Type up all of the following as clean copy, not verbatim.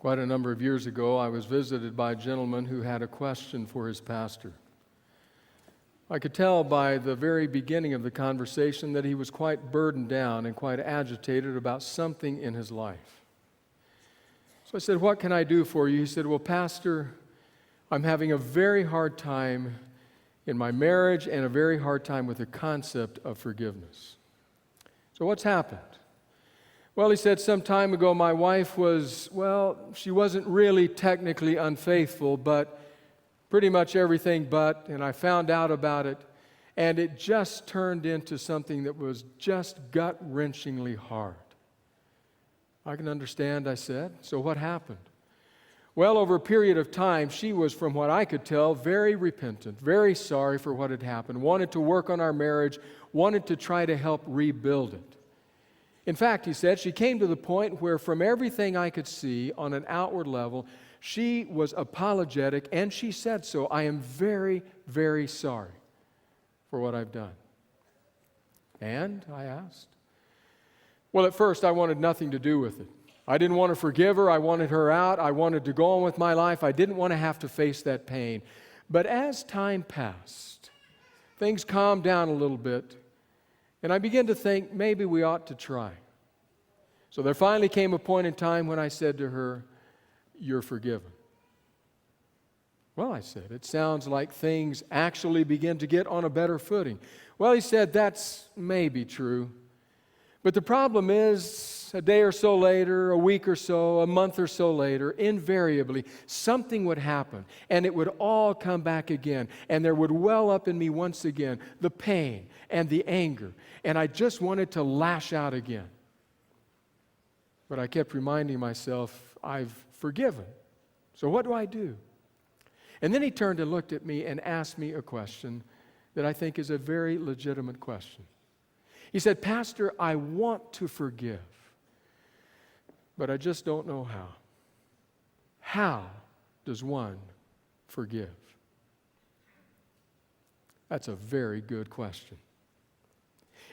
Quite a number of years ago, I was visited by a gentleman who had a question for his pastor. I could tell by the very beginning of the conversation that he was quite burdened down and quite agitated about something in his life. So I said, "What can I do for you?" He said, "Well, Pastor, I'm having a very hard time in my marriage and a very hard time with the concept of forgiveness." So what's happened? Well, he said, some time ago my wife she wasn't really technically unfaithful, but pretty much everything but, and I found out about it, and it just turned into something that was just gut-wrenchingly hard. "I can understand," I said. "So what happened?" Well, over a period of time, she was, from what I could tell, very repentant, very sorry for what had happened, wanted to work on our marriage, wanted to try to help rebuild it. In fact, he said, she came to the point where from everything I could see on an outward level, she was apologetic, and she said so. "I am very, very sorry for what I've done." "And?" I asked. Well, at first I wanted nothing to do with it. I didn't want to forgive her. I wanted her out. I wanted to go on with my life. I didn't want to have to face that pain. But as time passed, things calmed down a little bit, and I began to think maybe we ought to try. So there finally came a point in time when I said to her, "You're forgiven." "Well," I said, "it sounds like things actually begin to get on a better footing." "Well," he said, "that's maybe true. But the problem is, a day or so later, a week or so, a month or so later, invariably, something would happen, and it would all come back again, and there would well up in me once again the pain and the anger, and I just wanted to lash out again. But I kept reminding myself, I've forgiven, so what do I do?" And then he turned and looked at me and asked me a question that I think is a very legitimate question. He said, "Pastor, I want to forgive, but I just don't know how. How does one forgive?" That's a very good question.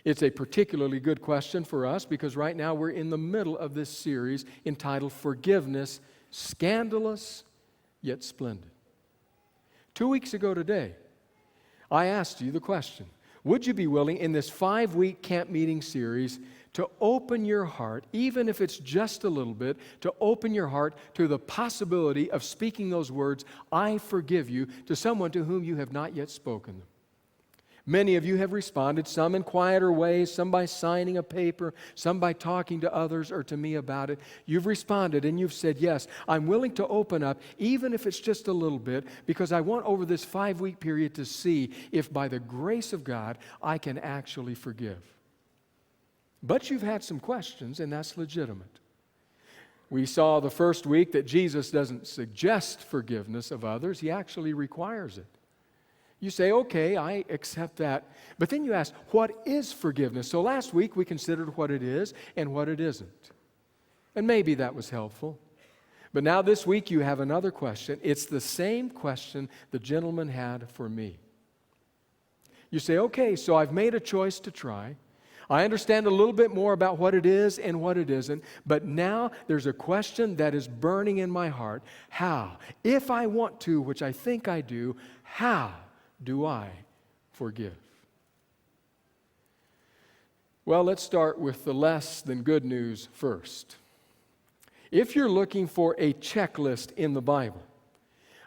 It's a particularly good question for us because right now we're in the middle of this series entitled Forgiveness, Scandalous Yet Splendid. 2 weeks ago today, I asked you the question, would you be willing in this 5-week camp meeting series to open your heart, even if it's just a little bit, to open your heart to the possibility of speaking those words, "I forgive you," to someone to whom you have not yet spoken them? Many of you have responded, some in quieter ways, some by signing a paper, some by talking to others or to me about it. You've responded and you've said, "Yes, I'm willing to open up, even if it's just a little bit, because I want over this 5-week period to see if by the grace of God I can actually forgive." But you've had some questions, and that's legitimate. We saw the first week that Jesus doesn't suggest forgiveness of others, He actually requires it. You say, "Okay, I accept that." But then you ask, what is forgiveness? So last week we considered what it is and what it isn't. And maybe that was helpful. But now this week you have another question. It's the same question the gentleman had for me. You say, "Okay, so I've made a choice to try. I understand a little bit more about what it is and what it isn't, but now there's a question that is burning in my heart. How? If I want to, which I think I do, how do I forgive?" Well, let's start with the less than good news first. If you're looking for a checklist in the Bible,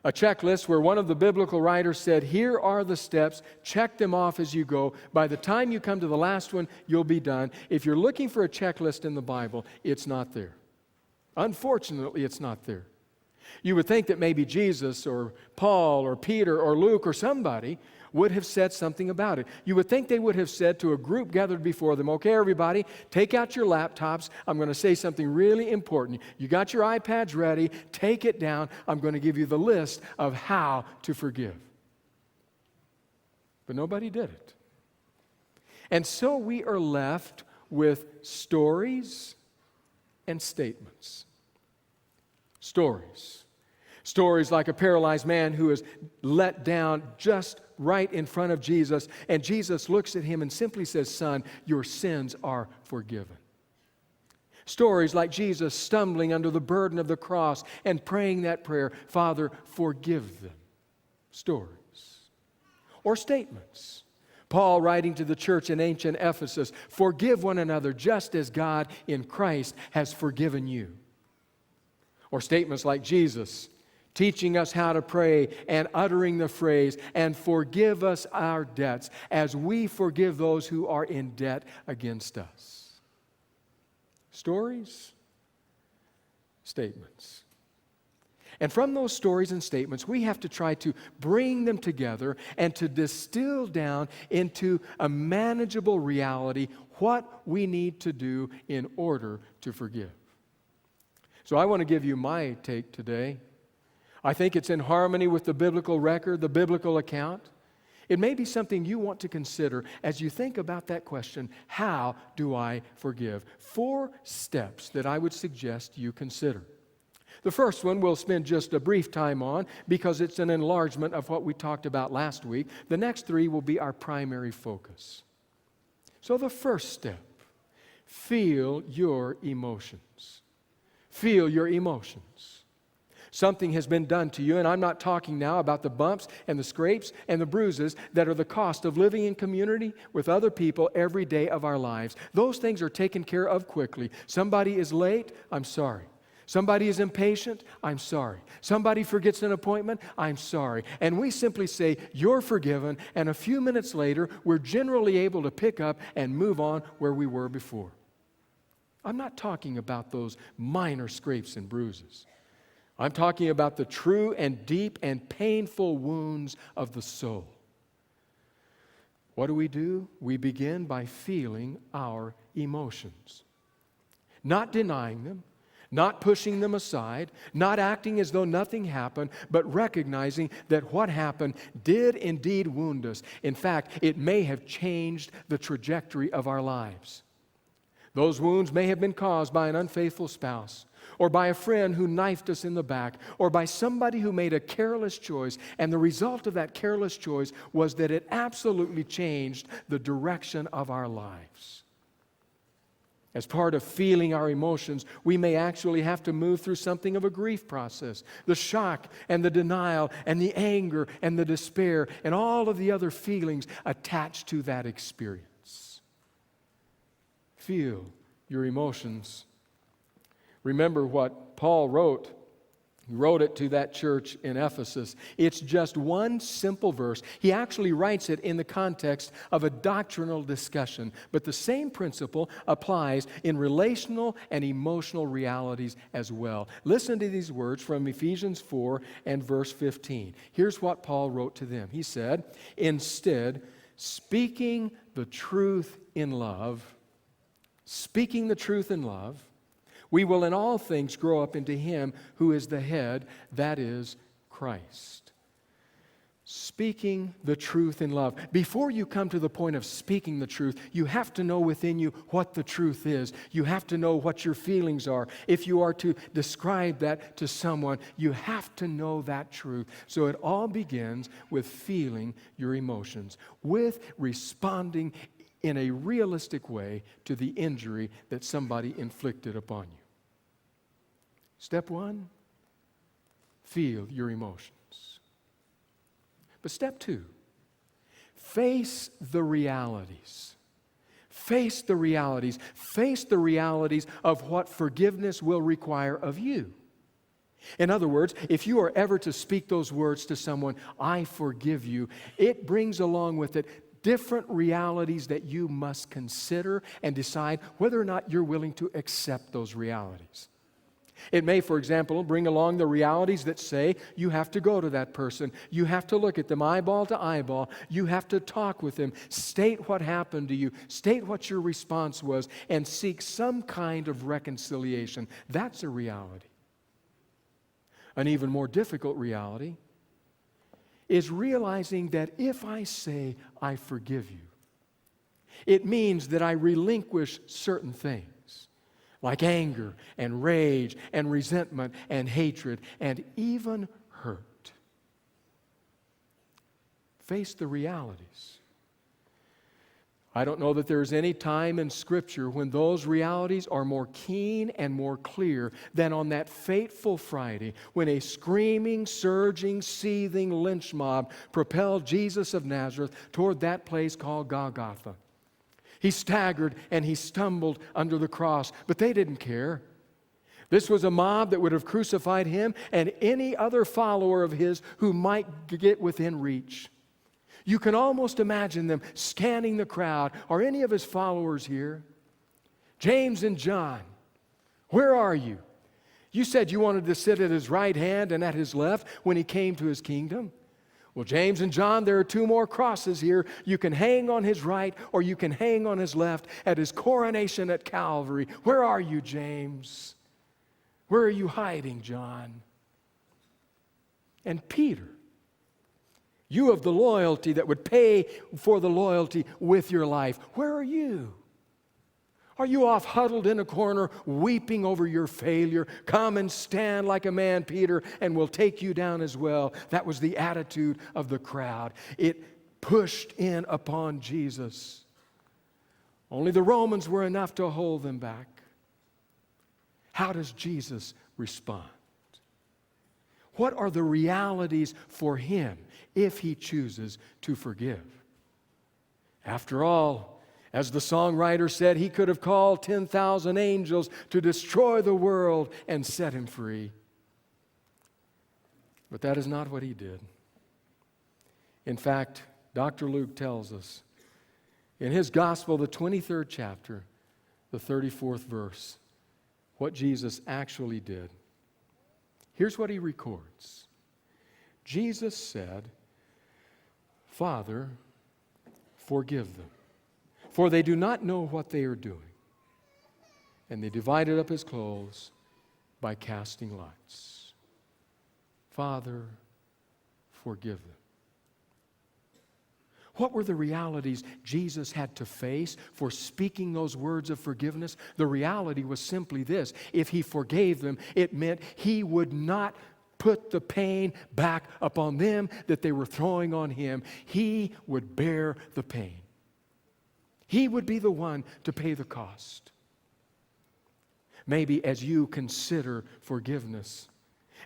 a checklist where one of the biblical writers said, "Here are the steps, check them off as you go. By the time you come to the last one, you'll be done." If you're looking for a checklist in the Bible, it's not there. Unfortunately, it's not there. You would think that maybe Jesus or Paul or Peter or Luke or somebody would have said something about it. You would think they would have said to a group gathered before them, "Okay, everybody, take out your laptops. I'm going to say something really important. You got your iPads ready. Take it down. I'm going to give you the list of how to forgive." But nobody did it. And so we are left with stories and statements. Stories. Stories like a paralyzed man who is let down just right in front of Jesus, and Jesus looks at him and simply says, "Son, your sins are forgiven." Stories like Jesus stumbling under the burden of the cross and praying that prayer, Father, forgive them. Stories. Or statements. Paul writing to the church in ancient Ephesus, forgive one another just as God in Christ has forgiven you. Or statements like Jesus teaching us how to pray and uttering the phrase, and forgive us our debts as we forgive those who are in debt against us. Stories, statements. And from those stories and statements, we have to try to bring them together and to distill down into a manageable reality what we need to do in order to forgive. So I want to give you my take today. I think it's in harmony with the biblical record, the biblical account. It may be something you want to consider as you think about that question, how do I forgive? 4 steps that I would suggest you consider. The first one we'll spend just a brief time on because it's an enlargement of what we talked about last week. The next 3 will be our primary focus. So the first step, feel your emotions. Feel your emotions. Something has been done to you, and I'm not talking now about the bumps and the scrapes and the bruises that are the cost of living in community with other people every day of our lives. Those things are taken care of quickly. Somebody is late, I'm sorry. Somebody is impatient, I'm sorry. Somebody forgets an appointment, I'm sorry. And we simply say, you're forgiven, and a few minutes later, we're generally able to pick up and move on where we were before. I'm not talking about those minor scrapes and bruises. I'm talking about the true and deep and painful wounds of the soul. What do? We begin by feeling our emotions. Not denying them, not pushing them aside, not acting as though nothing happened, but recognizing that what happened did indeed wound us. In fact, it may have changed the trajectory of our lives. Those wounds may have been caused by an unfaithful spouse, or by a friend who knifed us in the back, or by somebody who made a careless choice, and the result of that careless choice was that it absolutely changed the direction of our lives. As part of feeling our emotions, we may actually have to move through something of a grief process. The shock and the denial and the anger and the despair and all of the other feelings attached to that experience. Feel your emotions. Remember what Paul wrote. He wrote it to that church in Ephesus. It's just one simple verse. He actually writes it in the context of a doctrinal discussion, but the same principle applies in relational and emotional realities as well. Listen to these words from Ephesians 4 and verse 15. Here's what Paul wrote to them. He said, instead, speaking the truth in love, we will in all things grow up into Him who is the head, that is Christ. Speaking the truth in love. Before you come to the point of speaking the truth, you have to know within you what the truth is. You have to know what your feelings are. If you are to describe that to someone, you have to know that truth. So it all begins with feeling your emotions, with responding in a realistic way to the injury that somebody inflicted upon you. Step 1, feel your emotions. But step 2, face the realities. Face the realities. Face the realities of what forgiveness will require of you. In other words, if you are ever to speak those words to someone, I forgive you, it brings along with it different realities that you must consider and decide whether or not you're willing to accept those realities. It may, for example, bring along the realities that say you have to go to that person, you have to look at them eyeball to eyeball, you have to talk with them, state what happened to you, state what your response was, and seek some kind of reconciliation. That's a reality. An even more difficult reality is realizing that if I say I forgive you, it means that I relinquish certain things like anger and rage and resentment and hatred and even hurt. Face the realities. I don't know that there's any time in Scripture when those realities are more keen and more clear than on that fateful Friday when a screaming, surging, seething lynch mob propelled Jesus of Nazareth toward that place called Golgotha. He staggered and he stumbled under the cross, but they didn't care. This was a mob that would have crucified him and any other follower of his who might get within reach. You can almost imagine them scanning the crowd. Are any of his followers here? James and John, where are you? You said you wanted to sit at his right hand and at his left when he came to his kingdom. Well, James and John, there are two more crosses here. You can hang on his right or you can hang on his left at his coronation at Calvary. Where are you, James? Where are you hiding, John? And Peter, you of the loyalty that would pay for the loyalty with your life, where are you? Are you off huddled in a corner, weeping over your failure? Come and stand like a man, Peter, and we'll take you down as well. That was the attitude of the crowd. It pushed in upon Jesus. Only the Romans were enough to hold them back. How does Jesus respond? What are the realities for him if he chooses to forgive? After all, as the songwriter said, he could have called 10,000 angels to destroy the world and set him free. But that is not what he did. In fact, Dr. Luke tells us in his gospel, the 23rd chapter, the 34th verse, what Jesus actually did. Here's what he records. Jesus said, "Father, forgive them, for they do not know what they are doing." And they divided up his clothes by casting lots. Father, forgive them. What were the realities Jesus had to face for speaking those words of forgiveness? The reality was simply this: if he forgave them, it meant he would not put the pain back upon them that they were throwing on him. He would bear the pain. He would be the one to pay the cost. Maybe as you consider forgiveness,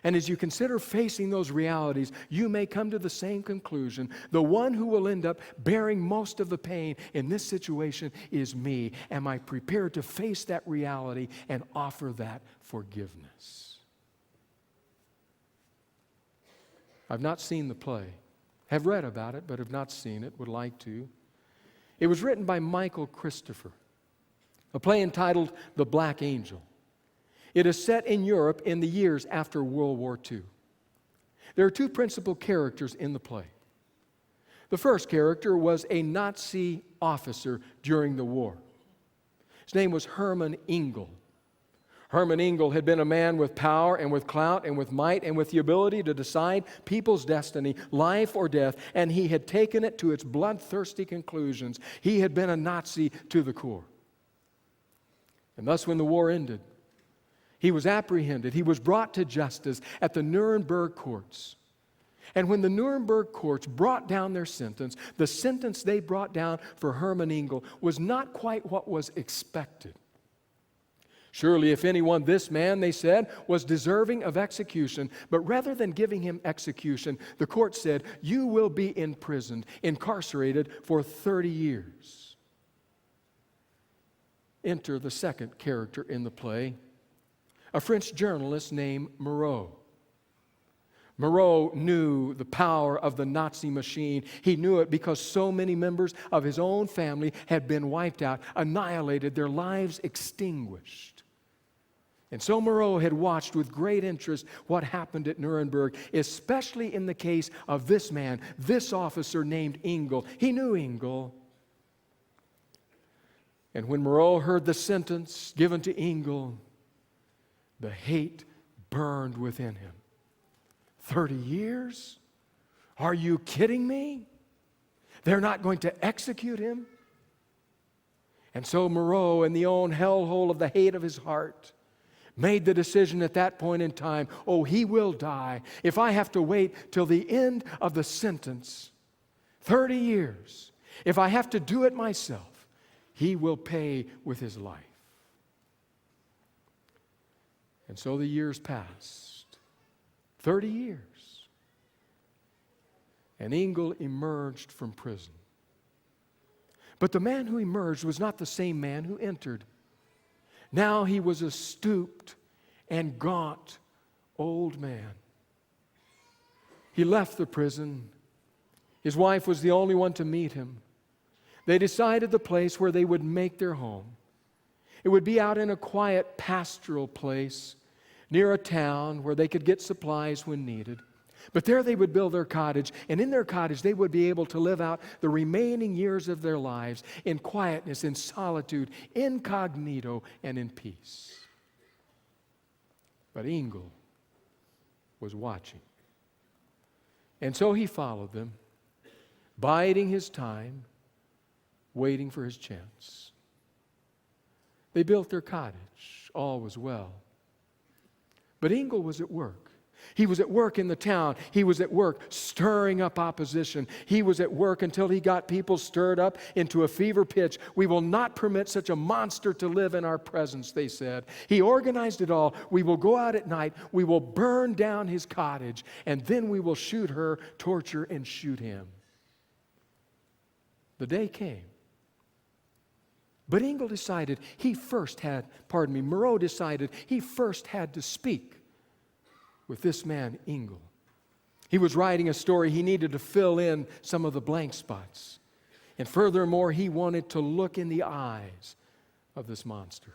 and as you consider facing those realities, you may come to the same conclusion. The one who will end up bearing most of the pain in this situation is me. Am I prepared to face that reality and offer that forgiveness? I've not seen the play. Have read about it, but have not seen it. Would like to. It was written by Michael Christopher, a play entitled The Black Angel. It is set in Europe in the years after World War II. There are two principal characters in the play. The first character was a Nazi officer during the war. His name was Hermann Engel. Hermann Engel had been a man with power and with clout and with might and with the ability to decide people's destiny, life or death, and he had taken it to its bloodthirsty conclusions. He had been a Nazi to the core. And thus, when the war ended, he was apprehended. He was brought to justice at the Nuremberg courts. And when the Nuremberg courts brought down their sentence, the sentence they brought down for Hermann Engel was not quite what was expected. Surely, if anyone, this man, they said, was deserving of execution, but rather than giving him execution, the court said, "You will be imprisoned, incarcerated for 30 years. Enter the second character in the play, a French journalist named Moreau. Moreau knew the power of the Nazi machine. He knew it because so many members of his own family had been wiped out, annihilated, their lives extinguished. And so Moreau had watched with great interest what happened at Nuremberg, especially in the case of this man, this officer named Engel. He knew Engel. And when Moreau heard the sentence given to Engel, the hate burned within him. 30 years? Are you kidding me? They're not going to execute him? And so Moreau, in the own hellhole of the hate of his heart, made the decision at that point in time, oh, he will die. If I have to wait till the end of the sentence, 30 years, if I have to do it myself, He will pay with his life. And so the years passed, 30 years. And Engel emerged from prison. But the man who emerged was not the same man who entered. Now he was a stooped and gaunt old man. He left the prison. His wife was the only one to meet him. They decided the place where they would make their home. It would be out in a quiet pastoral place near a town where they could get supplies when needed. But there they would build their cottage, and in their cottage they would be able to live out the remaining years of their lives in quietness, in solitude, incognito, and in peace. But Engel was watching. And so he followed them, biding his time, waiting for his chance. They built their cottage. All was well. But Engel was at work. He was at work in the town. He was at work stirring up opposition. He was at work until he got people stirred up into a fever pitch. We will not permit such a monster to live in our presence, they said. He organized it all. We will go out at night. We will burn down his cottage. And then we will shoot her, torture, and shoot him. The day came. But Engel decided Moreau decided he first had to speak with this man, Engel. He was writing a story. He needed to fill in some of the blank spots. And furthermore, he wanted to look in the eyes of this monster.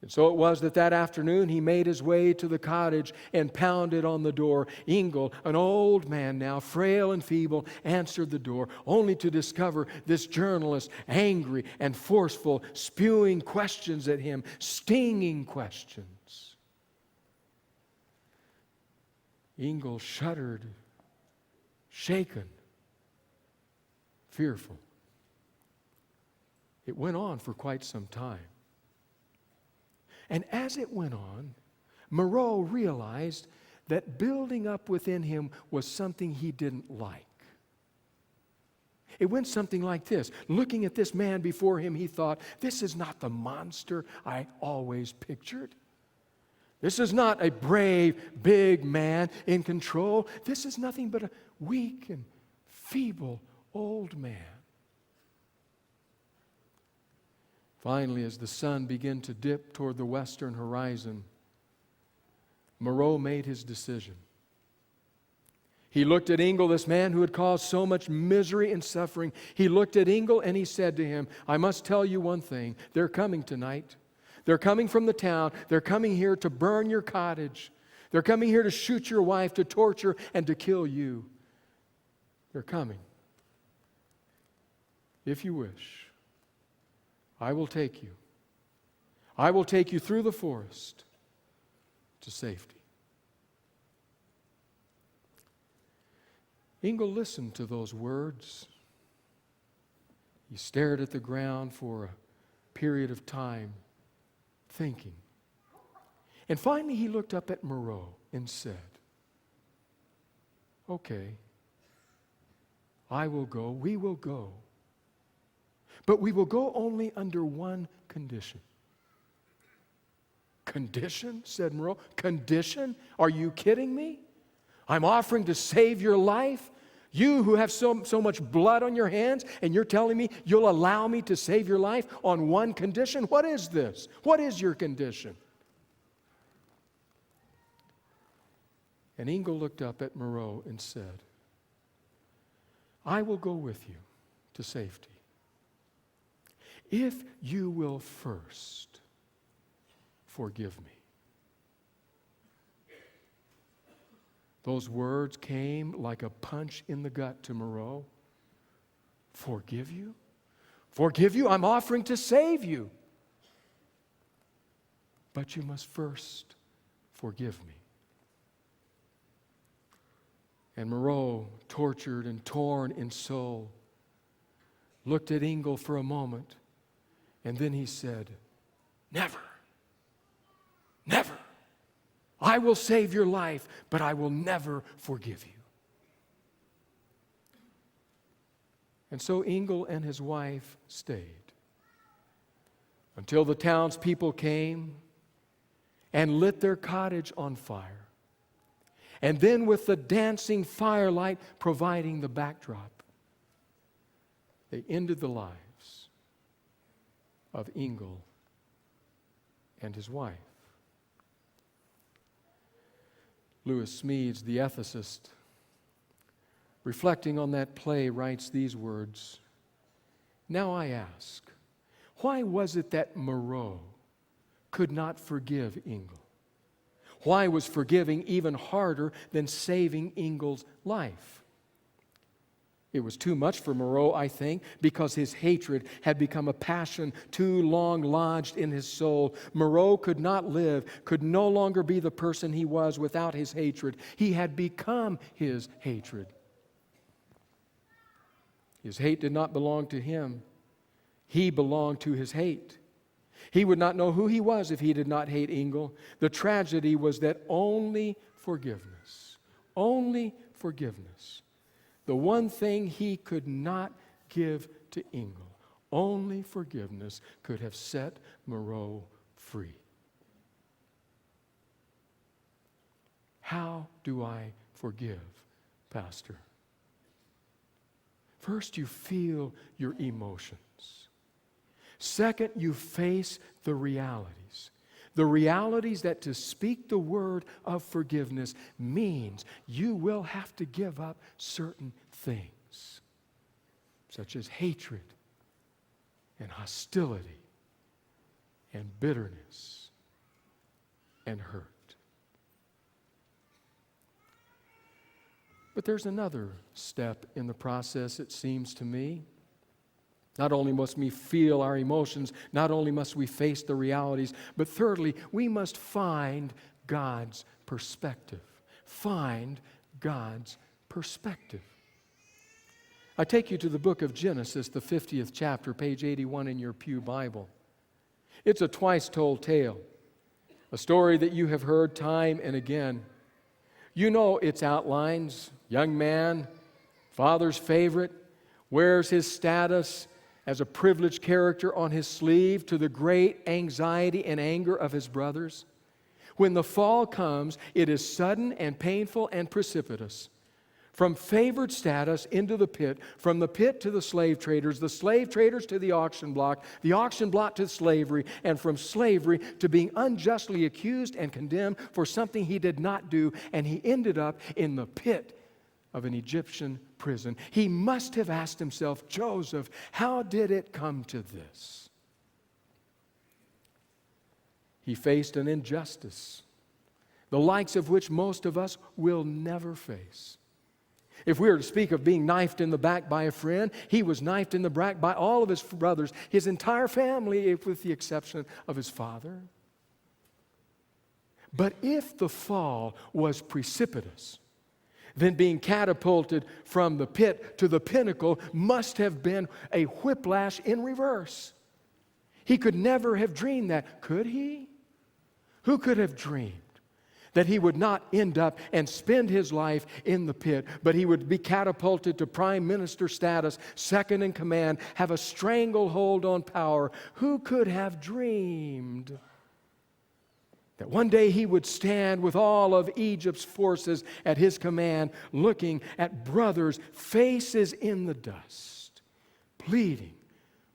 And so it was that afternoon he made his way to the cottage and pounded on the door. Engel, an old man now, frail and feeble, answered the door, only to discover this journalist, angry and forceful, spewing questions at him, stinging questions. Engel shuddered, shaken, fearful. It went on for quite some time. And as it went on, Moreau realized that building up within him was something he didn't like. It went something like this. Looking at this man before him, he thought, this is not the monster I always pictured. This is not a brave, big man in control. This is nothing but a weak and feeble old man. Finally, as the sun began to dip toward the western horizon, Moreau made his decision. He looked at Engel, this man who had caused so much misery and suffering. He looked at Engel and he said to him, I must tell you one thing. They're coming tonight. They're coming from the town. They're coming here to burn your cottage. They're coming here to shoot your wife, to torture, and to kill you. They're coming. If you wish, I will take you. I will take you through the forest to safety. Engel listened to those words. He stared at the ground for a period of time, thinking. And finally he looked up at Moreau and said, okay, I will go, we will go. But we will go only under one condition. Condition? Said Moreau. Condition? Are you kidding me? I'm offering to save your life. You who have so much blood on your hands, and you're telling me you'll allow me to save your life on one condition? What is this? What is your condition? And Engel looked up at Moreau and said, I will go with you to safety, if you will first forgive me. Those words came like a punch in the gut to Moreau. Forgive you? Forgive you? I'm offering to save you. But you must first forgive me. And Moreau, tortured and torn in soul, looked at Engel for a moment. And then he said, never, never. I will save your life, but I will never forgive you. And so Engel and his wife stayed. until the townspeople came and lit their cottage on fire. And then with the dancing firelight providing the backdrop, they ended the lives of Engel and his wife. Lewis Smedes, the ethicist, reflecting on that play, writes these words, "Now I ask, why was it that Moreau could not forgive Engel? Why was forgiving even harder than saving Engel's life? It was too much for Moreau, I think, because his hatred had become a passion too long lodged in his soul. Moreau could not live, could no longer be the person he was without his hatred. He had become his hatred. His hate did not belong to him. He belonged to his hate. He would not know who he was if he did not hate Engel. The tragedy was that only forgiveness, the one thing he could not give to Engel, only forgiveness could have set Moreau free. How do I forgive, Pastor? First, you feel your emotions. Second, you face the realities. The realities that to speak the word of forgiveness means you will have to give up certain things, such as hatred and hostility and bitterness and hurt. But there's another step in the process, it seems to me. Not only must we feel our emotions, not only must we face the realities, but thirdly, we must find God's perspective. Find God's perspective. I take you to the book of Genesis, the 50th chapter, page 81 in your pew Bible. It's a twice-told tale, a story that you have heard time and again. You know its outlines. Young man, father's favorite, wears his status as a privileged character on his sleeve to the great anxiety and anger of his brothers. When the fall comes, it is sudden and painful and precipitous. From favored status into the pit, from the pit to the slave traders to the auction block to slavery, and from slavery to being unjustly accused and condemned for something he did not do, and he ended up in the pit of an Egyptian prison. He must have asked himself, Joseph, how did it come to this? He faced an injustice, the likes of which most of us will never face. If we were to speak of being knifed in the back by a friend, he was knifed in the back by all of his brothers, his entire family, with the exception of his father. But if the fall was precipitous, then being catapulted from the pit to the pinnacle must have been a whiplash in reverse. He could never have dreamed that, could he? Who could have dreamed that he would not end up and spend his life in the pit, but he would be catapulted to prime minister status, second in command, have a stranglehold on power? Who could have dreamed that one day he would stand with all of Egypt's forces at his command, looking at brothers' faces in the dust, pleading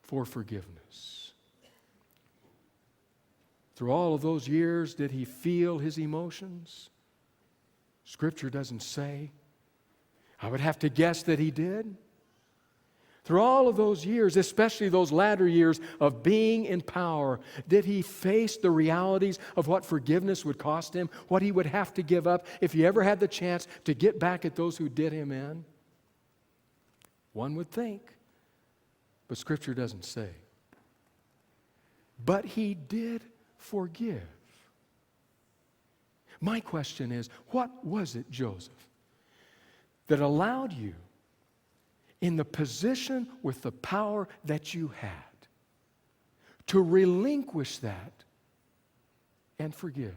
for forgiveness? Through all of those years, did he feel his emotions? Scripture doesn't say. I would have to guess that he did. Through all of those years, especially those latter years of being in power, did he face the realities of what forgiveness would cost him, what he would have to give up if he ever had the chance to get back at those who did him in? One would think, but Scripture doesn't say. But he did forgive. My question is, what was it, Joseph, that allowed you, in the position with the power that you had, to relinquish that and forgive?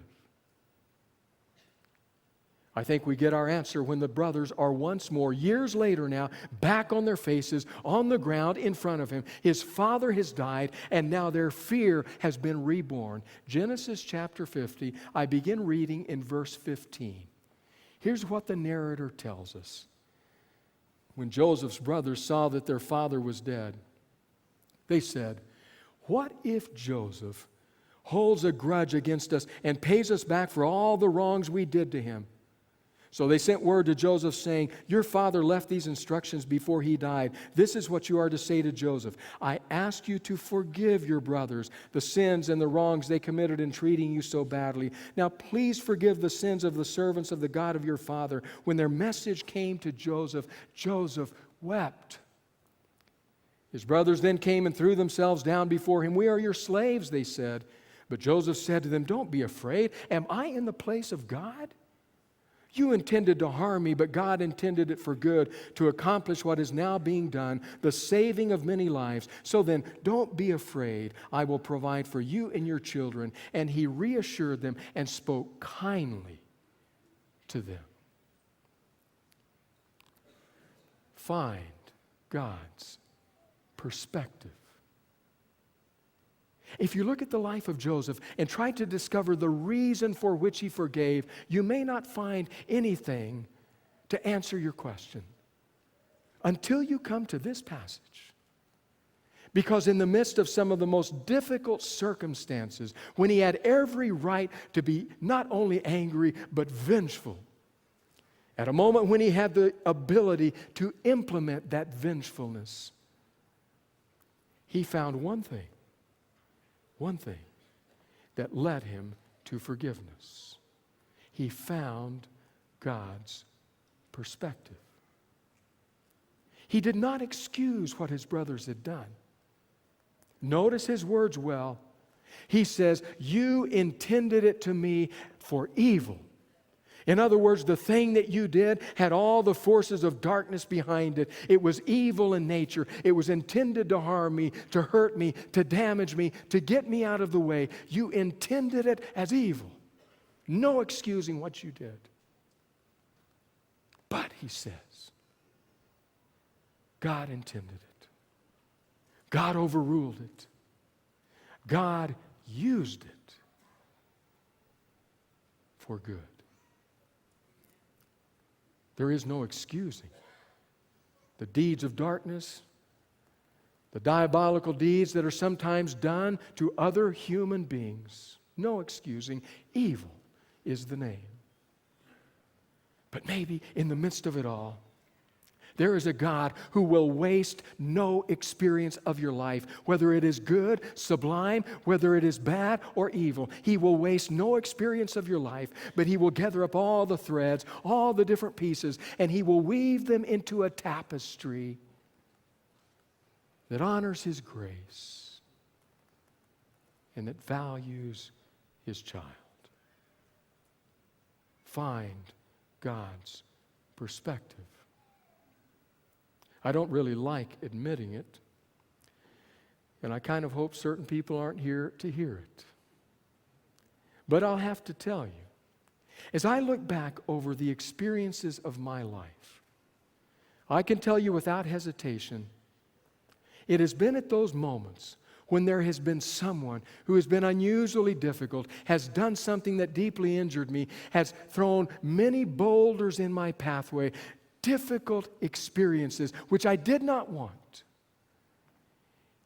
I think we get our answer when the brothers are once more, years later now, back on their faces, on the ground in front of him. His father has died, and now their fear has been reborn. Genesis chapter 50, I begin reading in verse 15. Here's what the narrator tells us. When Joseph's brothers saw that their father was dead, they said, "What if Joseph holds a grudge against us and pays us back for all the wrongs we did to him?" So they sent word to Joseph saying, "Your father left these instructions before he died. This is what you are to say to Joseph. I ask you to forgive your brothers the sins and the wrongs they committed in treating you so badly. Now please forgive the sins of the servants of the God of your father." When their message came to Joseph, Joseph wept. His brothers then came and threw themselves down before him. "We are your slaves," they said. But Joseph said to them, "Don't be afraid. Am I in the place of God? You intended to harm me, but God intended it for good, to accomplish what is now being done, the saving of many lives. So then, don't be afraid. I will provide for you and your children." And he reassured them and spoke kindly to them. Find God's perspective. If you look at the life of Joseph and try to discover the reason for which he forgave, you may not find anything to answer your question until you come to this passage. Because in the midst of some of the most difficult circumstances, when he had every right to be not only angry but vengeful, at a moment when he had the ability to implement that vengefulness, he found one thing that led him to forgiveness. He found God's perspective. He did not excuse what his brothers had done. Notice his words well. He says, "You intended it to me for evil." In other words, the thing that you did had all the forces of darkness behind it. It was evil in nature. It was intended to harm me, to hurt me, to damage me, to get me out of the way. You intended it as evil. No excusing what you did. But, he says, God intended it. God overruled it. God used it for good. There is no excusing the deeds of darkness, the diabolical deeds that are sometimes done to other human beings. No excusing. Evil is the name. But maybe in the midst of it all, there is a God who will waste no experience of your life, whether it is good, sublime, whether it is bad or evil. He will waste no experience of your life, but He will gather up all the threads, all the different pieces, and He will weave them into a tapestry that honors His grace and that values His child. Find God's perspective. I don't really like admitting it, and I kind of hope certain people aren't here to hear it. But I'll have to tell you, as I look back over the experiences of my life, I can tell you without hesitation, it has been at those moments when there has been someone who has been unusually difficult, has done something that deeply injured me, has thrown many boulders in my pathway, difficult experiences which I did not want.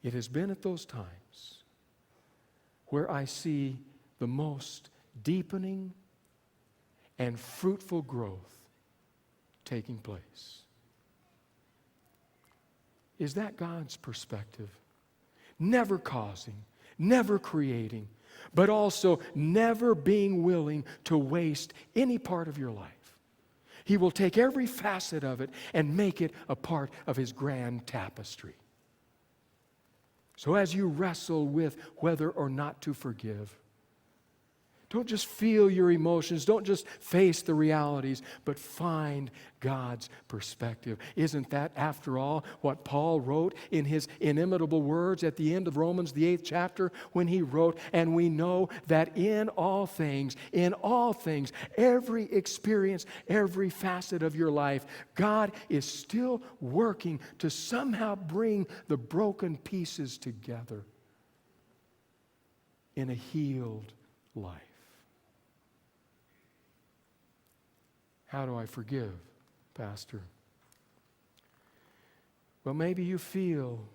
It has been at those times where I see the most deepening and fruitful growth taking place. Is that God's perspective? Never causing, never creating, but also never being willing to waste any part of your life. He will take every facet of it and make it a part of His grand tapestry. So as you wrestle with whether or not to forgive, Don't just feel your emotions. Don't just face the realities, but find God's perspective. Isn't that, after all, what Paul wrote in his inimitable words at the end of Romans, the 8th chapter, when he wrote, "And we know that in all things, every experience, every facet of your life, God is still working to somehow bring the broken pieces together in a healed life." How do I forgive, Pastor? Well, maybe you feel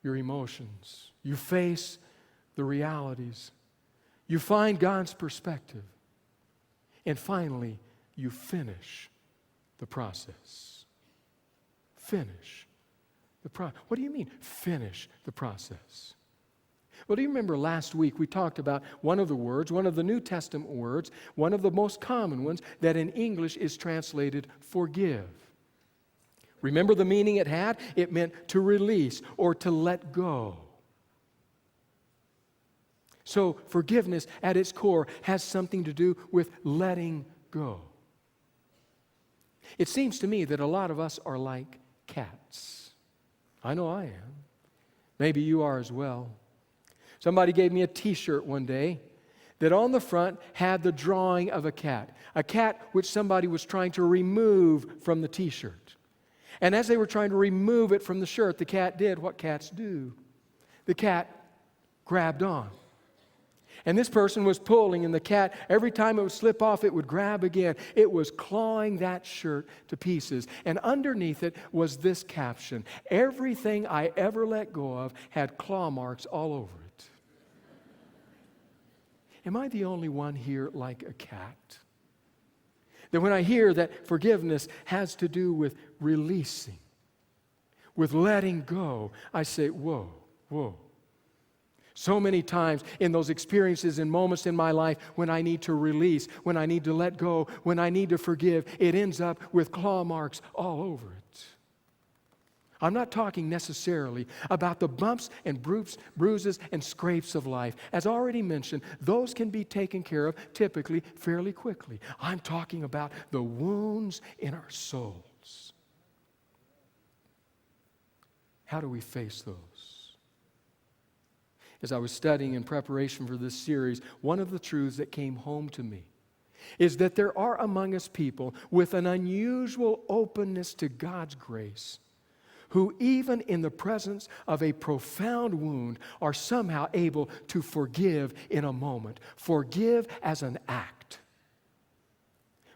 your emotions. You face the realities. You find God's perspective. And finally, you finish the process. Finish the process. What do you mean, finish the process? Well, do you remember last week we talked about one of the words, one of the New Testament words, one of the most common ones that in English is translated forgive. Remember the meaning it had? It meant to release or to let go. So forgiveness at its core has something to do with letting go. It seems to me that a lot of us are like cats. I know I am. Maybe you are as well. Somebody gave me a t-shirt one day that on the front had the drawing of a cat which somebody was trying to remove from the t-shirt. And as they were trying to remove it from the shirt, the cat did what cats do. The cat grabbed on. And this person was pulling, and the cat, every time it would slip off, it would grab again. It was clawing that shirt to pieces. And underneath it was this caption: "Everything I ever let go of had claw marks all over it." Am I the only one here like a cat? That when I hear that forgiveness has to do with releasing, with letting go, I say, whoa, whoa. So many times in those experiences and moments in my life when I need to release, when I need to let go, when I need to forgive, it ends up with claw marks all over it. I'm not talking necessarily about the bumps and bruises and scrapes of life. As already mentioned, those can be taken care of typically fairly quickly. I'm talking about the wounds in our souls. How do we face those? As I was studying in preparation for this series, one of the truths that came home to me is that there are among us people with an unusual openness to God's grace, who even in the presence of a profound wound are somehow able to forgive in a moment. Forgive as an act.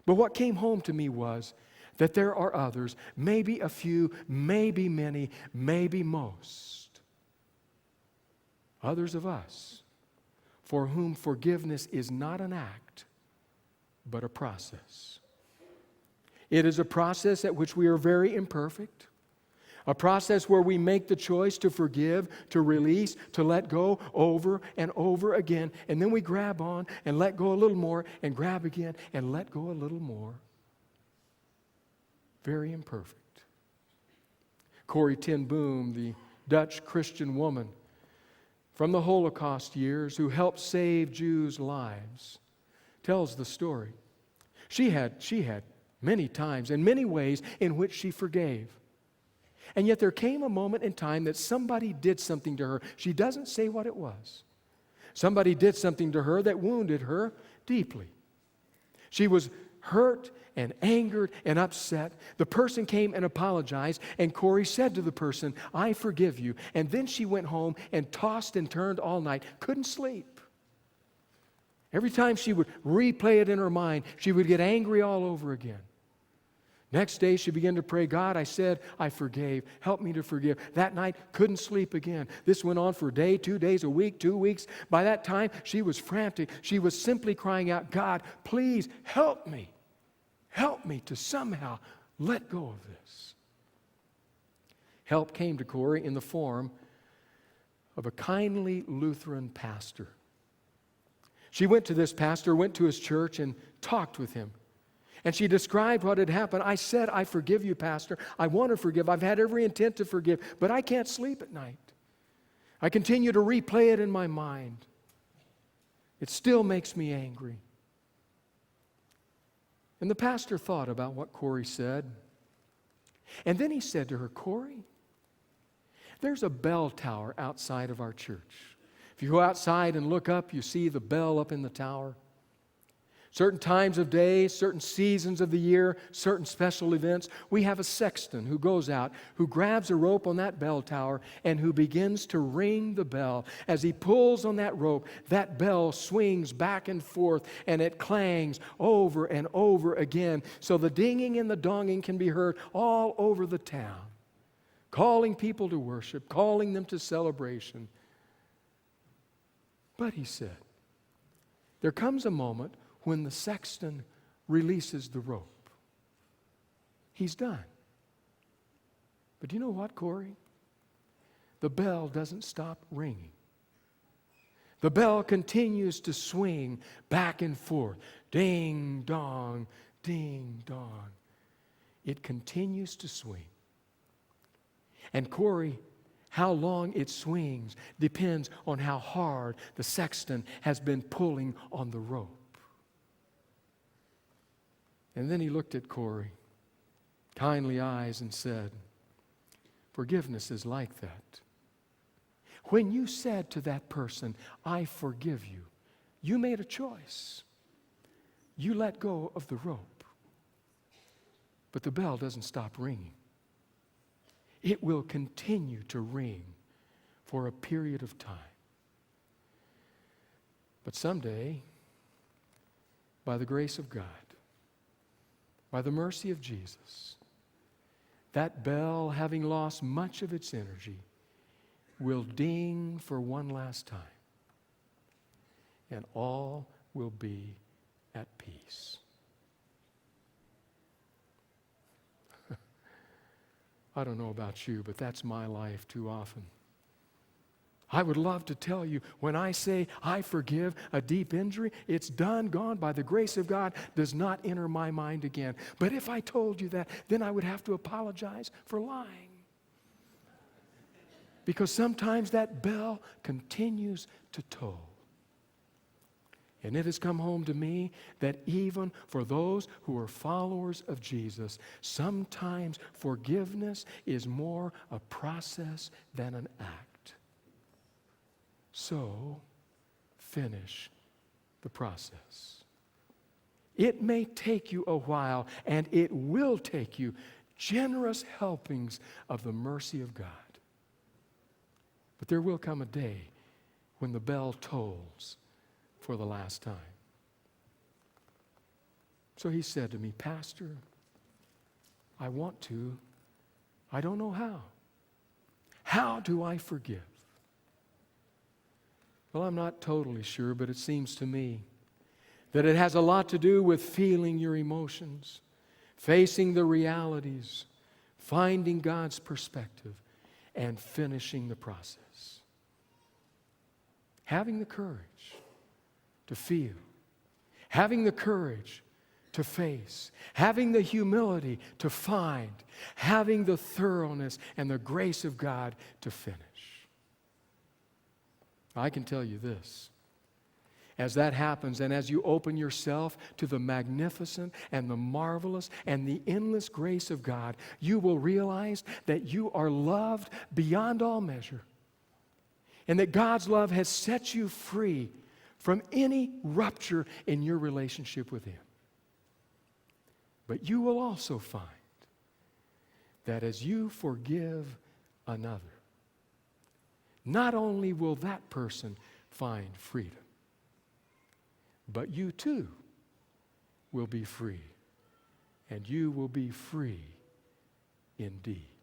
But what came home to me was that there are others, maybe a few, maybe many, maybe most, others of us, for whom forgiveness is not an act, but a process. It is a process at which we are very imperfect. A process where we make the choice to forgive, to release, to let go over and over again. And then we grab on and let go a little more and grab again and let go a little more. Very imperfect. Corrie ten Boom, the Dutch Christian woman from the Holocaust years who helped save Jews' lives, tells the story. She had many times and many ways in which she forgave. And yet there came a moment in time that somebody did something to her. She doesn't say what it was. Somebody did something to her that wounded her deeply. She was hurt and angered and upset. The person came and apologized, and Corrie said to the person, "I forgive you." And then she went home and tossed and turned all night, couldn't sleep. Every time she would replay it in her mind, she would get angry all over again. Next day, she began to pray, "God, I said I forgave. Help me to forgive." That night, couldn't sleep again. This went on for a day, 2 days, a week, 2 weeks. By that time, she was frantic. She was simply crying out, "God, please help me. Help me to somehow let go of this." Help came to Corrie in the form of a kindly Lutheran pastor. She went to this pastor, went to his church, and talked with him. And she described what had happened. "I said, I forgive you, Pastor. I want to forgive. I've had every intent to forgive, but I can't sleep at night. I continue to replay it in my mind." It still makes me angry. And the pastor thought about what Corey said. And then he said to her, Corey, there's a bell tower outside of our church. If you go outside and look up, you see the bell up in the tower. Certain times of day, certain seasons of the year, certain special events, we have a sexton who goes out, who grabs a rope on that bell tower, and who begins to ring the bell. As he pulls on that rope, that bell swings back and forth, and it clangs over and over again, so the dinging and the donging can be heard all over the town, calling people to worship, calling them to celebration. But he said, there comes a moment when the sexton releases the rope. He's done. But do you know what, Corey? The bell doesn't stop ringing. The bell continues to swing back and forth. Ding, dong, ding, dong. It continues to swing. And Corey, how long it swings depends on how hard the sexton has been pulling on the rope. And then he looked at Corey, kindly eyes, and said, forgiveness is like that. When you said to that person, I forgive you, you made a choice. You let go of the rope. But the bell doesn't stop ringing. It will continue to ring for a period of time. But someday, by the grace of God, by the mercy of Jesus, that bell, having lost much of its energy, will ding for one last time, and all will be at peace. I don't know about you, but that's my life too often. I would love to tell you, when I say I forgive a deep injury, it's done, gone, by the grace of God, does not enter my mind again. But if I told you that, then I would have to apologize for lying. Because sometimes that bell continues to toll. And it has come home to me that even for those who are followers of Jesus, sometimes forgiveness is more a process than an act. So, finish the process. It may take you a while, and it will take you generous helpings of the mercy of God. But there will come a day when the bell tolls for the last time. So he said to me, Pastor, I want to. I don't know how. How do I forgive? Well, I'm not totally sure, but it seems to me that it has a lot to do with feeling your emotions, facing the realities, finding God's perspective, and finishing the process. Having the courage to feel, having the courage to face, having the humility to find, having the thoroughness and the grace of God to finish. I can tell you this. As that happens, and as you open yourself to the magnificent and the marvelous and the endless grace of God, you will realize that you are loved beyond all measure, and that God's love has set you free from any rupture in your relationship with Him. But you will also find that as you forgive another, not only will that person find freedom, but you too will be free, and you will be free indeed.